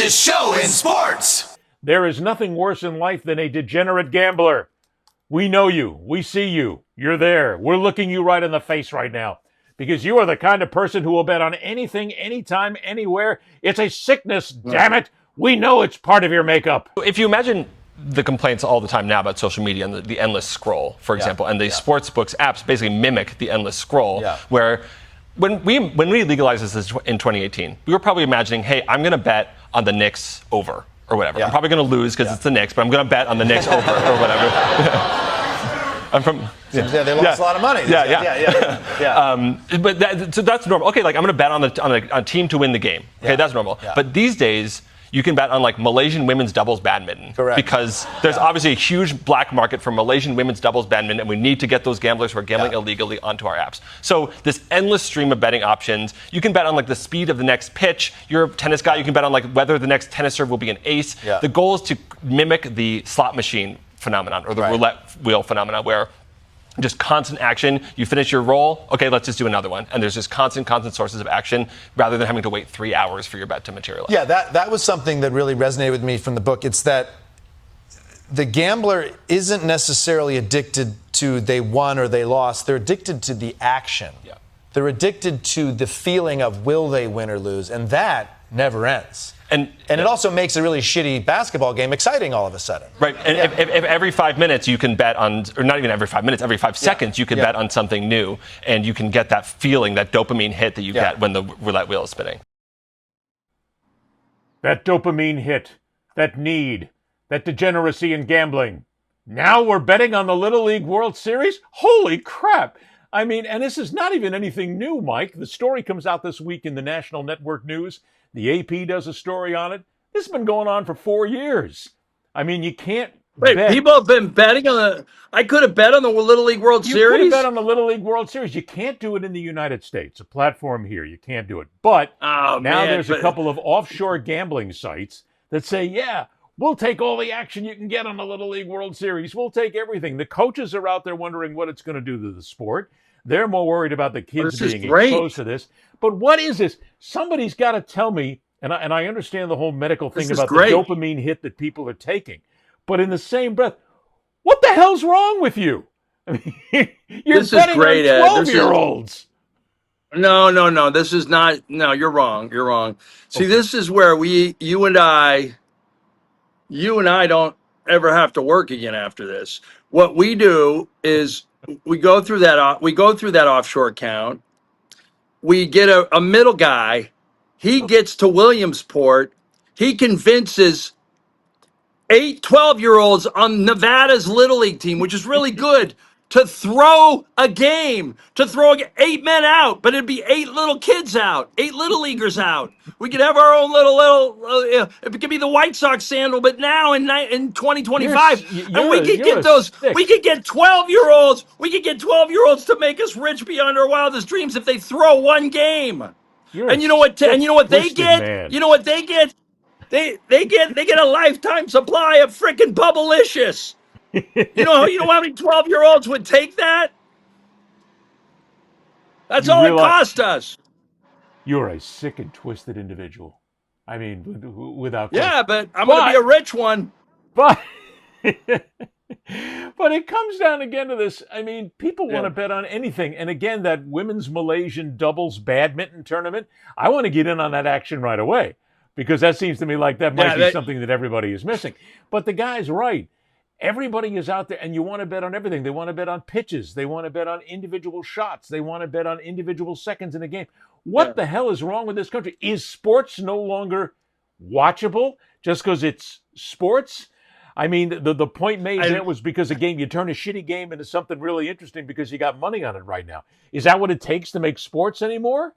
fastest show in sports. There is nothing worse in life than a degenerate gambler. We know you. We see you. You're there. We're looking you right in the face right now because you are the kind of person who will bet on anything, anytime, anywhere. It's a sickness, damn it. We know it's part of your makeup. If you imagine the complaints all the time now about social media and the endless scroll, for example, and the sports books apps basically mimic the endless scroll, where when we legalized this in 2018, we were probably imagining, hey, I'm going to bet on the Knicks over or whatever. I'm probably going to lose because it's the Knicks, but I'm going to bet on the Knicks over or whatever. I'm from. They lost a lot of money. But so that's normal. Okay, like I'm going to bet on a team to win the game. Okay, that's normal. But these days, you can bet on like Malaysian women's doubles badminton. Correct. Because there's obviously a huge black market for Malaysian women's doubles badminton, and we need to get those gamblers who are gambling illegally onto our apps. So this endless stream of betting options. You can bet on like the speed of the next pitch. You're a tennis guy. You can bet on like whether the next tennis serve will be an ace. The goal is to mimic the slot machine phenomenon or the roulette wheel phenomenon where just constant action. You finish your roll. Okay, let's just do another one. And there's just constant sources of action rather than having to wait 3 hours for your bet to materialize. Yeah, that was something that really resonated with me from the book. It's that the gambler isn't necessarily addicted to they won or they lost. They're addicted to the action. They're addicted to the feeling of will they win or lose. And that never ends. And it also makes a really shitty basketball game exciting all of a sudden. Right. And if every 5 minutes you can bet on, or not even every 5 minutes, every 5 seconds you can bet on something new, and you can get that feeling, that dopamine hit that you get when the roulette wheel is spinning. That dopamine hit, that need, that degeneracy in gambling. Now we're betting on the Little League World Series? Holy crap! I mean, and this is not even anything new, Mike. The story comes out this week in the National Network News. The AP does a story on it. This has been going on for 4 years. I mean, you can't bet. People have been betting on the... I could have bet on the Little League World Series? You could have bet on the Little League World Series. You can't do it in the United States. A platform here, you can't do it. But there's a couple of offshore gambling sites that say, yeah, we'll take all the action you can get on the Little League World Series. We'll take everything. The coaches are out there wondering what it's going to do to the sport. They're more worried about the kids being exposed to this. But what is this? Somebody's got to tell me, and I understand the whole medical thing about the dopamine hit that people are taking. But in the same breath, what the hell's wrong with you? I mean, you're betting on 12-year-olds. No. This is not. No, you're wrong. You're wrong. See, this is where you and I don't ever have to work again after this. What we do is we go through that offshore account. We get a middle guy. He gets to Williamsport. He convinces 12-year-olds on Nevada's Little League team, which is really good, to throw a game, to throw 8 men out, but it'd be 8 little kids out, 8 little leaguers out. We could have our own little it could be the White Sox sandal, but now in 2025, and we could get 12-year-olds, to make us rich beyond our wildest dreams if they throw one game. And you know what they get? Man. You know what they get? They get a lifetime supply of frickin' Bubblicious. You know how many 12-year-olds would take that? That's all it cost us. You're a sick and twisted individual. I mean, without question. Yeah, but I'm going to be a rich one. But it comes down again to this. I mean, people want to bet on anything. And again, that women's Malaysian doubles badminton tournament, I want to get in on that action right away because that seems to me like that might be something that everybody is missing. But the guy's right. Everybody is out there, and you want to bet on everything. They want to bet on pitches. They want to bet on individual shots. They want to bet on individual seconds in a game. What the hell is wrong with this country? Is sports no longer watchable just because it's sports? I mean, the point made there was because a game, you turn a shitty game into something really interesting because you got money on it right now. Is that what it takes to make sports anymore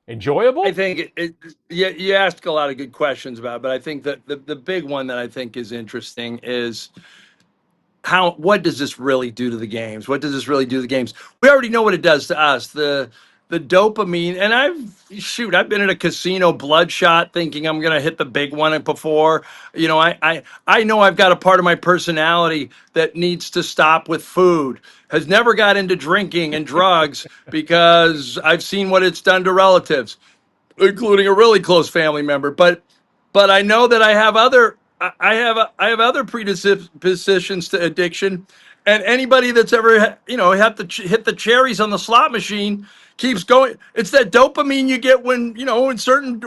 enjoyable? I think you asked a lot of good questions about it, but I think that the big one that I think is interesting is what does this really do to the games? What does this really do to the games? We already know what it does to us. The dopamine, and I've been in a casino bloodshot thinking I'm going to hit the big one before. You know, I know I've got a part of my personality that needs to stop with food, has never got into drinking and drugs because I've seen what it's done to relatives, including a really close family member. But but I know that I have I have other predispositions to addiction, and anybody that's ever had to hit the cherries on the slot machine keeps going. It's that dopamine you get when certain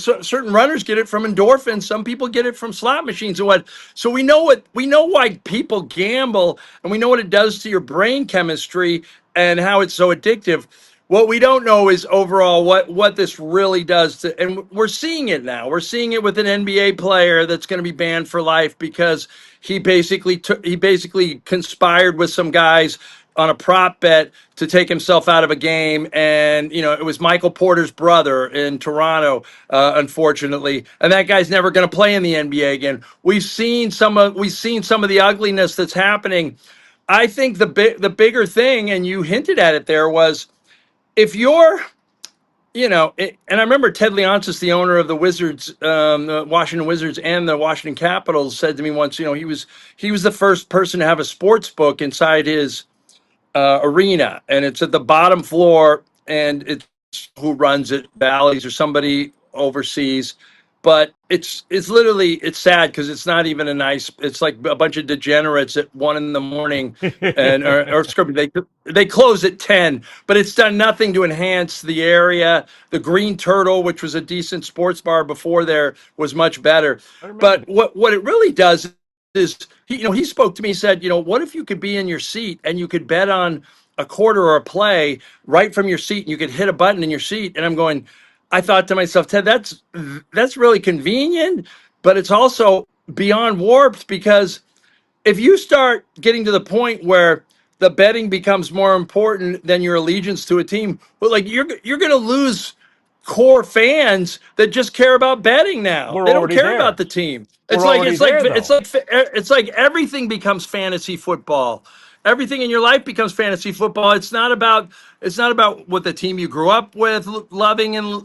certain runners get it from endorphins. Some people get it from slot machines and what. So we know why people gamble, and we know what it does to your brain chemistry and how it's so addictive. What we don't know is overall what this really does to, and we're seeing it now. We're seeing it with an NBA player that's going to be banned for life because he basically conspired with some guys on a prop bet to take himself out of a game, and it was Michael Porter's brother in Toronto, unfortunately, and that guy's never going to play in the NBA again. We've seen some of the ugliness that's happening. I think the bigger thing, and you hinted at it there, was if you're, and I remember Ted Leonsis, the owner of the Wizards, the Washington Wizards and the Washington Capitals, said to me once, he was the first person to have a sports book inside his arena, and it's at the bottom floor, and it's who runs it, Bally's or somebody overseas. But it's literally it's sad because it's not even a nice. It's like a bunch of degenerates at 1 a.m. and or they close at 10. But it's done nothing to enhance the area. The Green Turtle, which was a decent sports bar before there, was much better. But what it really does is he spoke to me. He said, what if you could be in your seat and you could bet on a quarter or a play right from your seat, and you could hit a button in your seat. And I thought to myself, Ted, that's really convenient, but it's also beyond warped, because if you start getting to the point where the betting becomes more important than your allegiance to a team, well, like you're going to lose core fans that just care about betting now. We're They don't already care there. about the team. We're It's like everything becomes fantasy football. Everything in your life becomes fantasy football. It's not about what the team you grew up with loving, and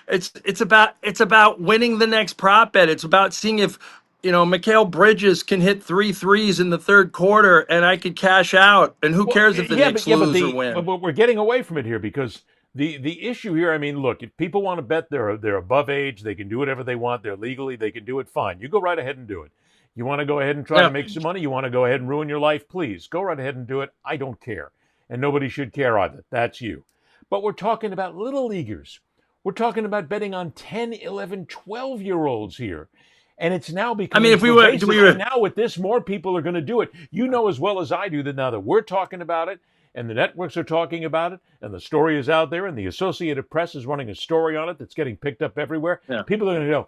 it's about winning the next prop bet. It's about seeing if Mikal Bridges can hit 3 threes in the third quarter and I could cash out, and who cares if the Knicks lose or win. But we're getting away from it here, because the issue here, I mean, look, if people want to bet, they're above age, they can do whatever they want, they're legally, they can do it, fine. You go right ahead and do it. You want to go ahead and try to make some money, you want to go ahead and ruin your life, please. Go right ahead and do it. I don't care. And nobody should care either. That's you. But we're talking about little leaguers. We're talking about betting on 10, 11, 12-year-olds here. And it's now becoming and now with this, more people are going to do it. You know as well as I do that now that we're talking about it, and the networks are talking about it, and the story is out there, and the Associated Press is running a story on it that's getting picked up everywhere. Yeah. People are going to go,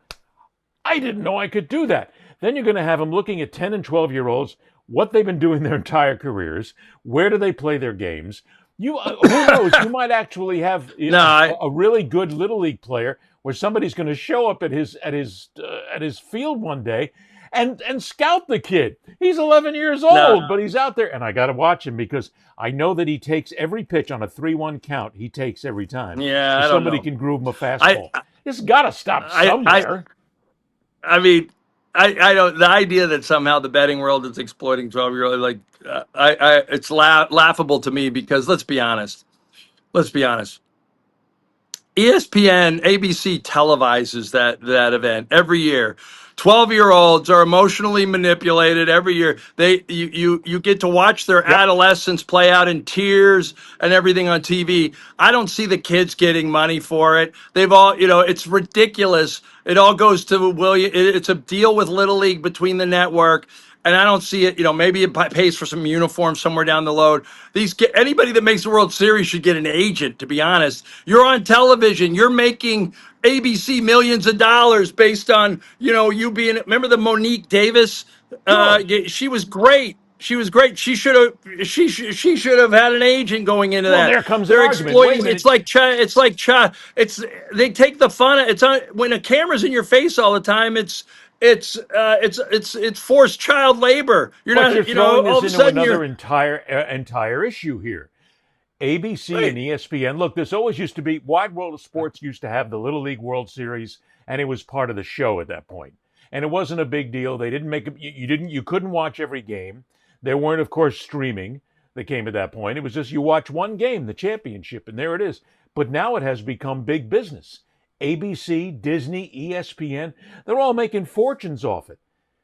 I didn't know I could do that. Then you're going to have them looking at 10 and 12-year-olds, what they've been doing their entire careers, where do they play their games. Who knows? You might actually have a really good Little League player where somebody's going to show up at his field one day and scout the kid. He's 11 years old, but he's out there, and I got to watch him because I know that he takes every pitch on a 3-1 count. He takes every time. Yeah, so somebody can groove him a fastball. It's got to stop somewhere. I mean, I don't. The idea that somehow the betting world is exploiting 12-year-olds, it's laughable to me, because let's be honest. ESPN, ABC televises that event every year. 12-year-olds are emotionally manipulated every year. You get to watch their adolescence play out in tears and everything on TV. I don't see the kids getting money for it. They've all, it's ridiculous. It all goes to William. It's a deal with Little League between the network. And I don't see it. Maybe it pays for some uniforms somewhere down the road. Anybody that makes the World Series should get an agent. To be honest, you're on television. You're making ABC millions of dollars based on you being. Remember the Monique Davis? She was great. She was great. She should have had an agent going into that. There comes They're an exploiting. It's they take the fun. It's on when a camera's in your face all the time. It's forced child labor. You're throwing all of a this sudden into another entire issue here. ABC and ESPN. Look, this always used to be Wide World of Sports used to have the Little League World Series, and it was part of the show at that point. And it wasn't a big deal. They didn't make you couldn't watch every game. There weren't, of course, streaming that came at that point. It was just you watch one game, the championship, and there it is. But now it has become big business. ABC, Disney, ESPN, they're all making fortunes off it.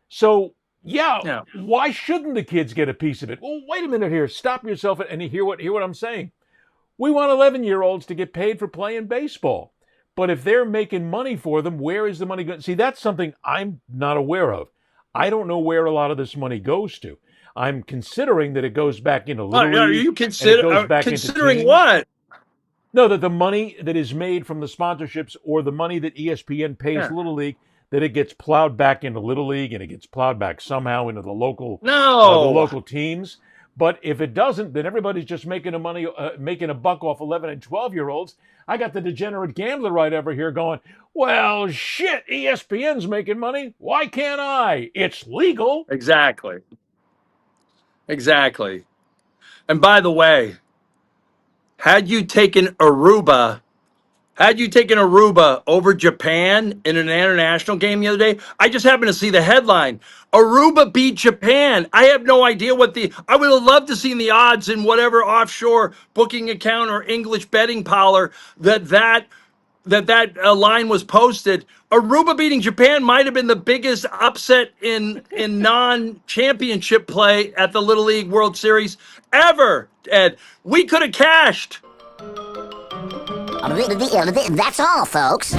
So, yeah, why shouldn't the kids get a piece of it? Well, wait a minute here. Stop yourself and hear what I'm saying. We want 11-year-olds to get paid for playing baseball. But if they're making money for them, where is the money going? See, that's something I'm not aware of. I don't know where a lot of this money goes to. I'm considering that it goes back into Little League. Are you considering what? No, that the money that is made from the sponsorships or the money that ESPN pays Little League, that it gets plowed back into Little League and it gets plowed back somehow into the local teams. But if it doesn't, then everybody's just making a buck off 11 and 12-year-olds. I got the degenerate gambler right over here going, well, shit, ESPN's making money. Why can't I? It's legal. Exactly. And by the way, had you taken Aruba over Japan in an international game the other day, I just happened to see the headline. Aruba beat Japan. I have no idea I would have loved to see the odds in whatever offshore booking account or English betting parlor that line was posted. Aruba beating Japan might have been the biggest upset in non-championship play at the Little League World Series ever, Ed. We could have cashed. That's all, folks.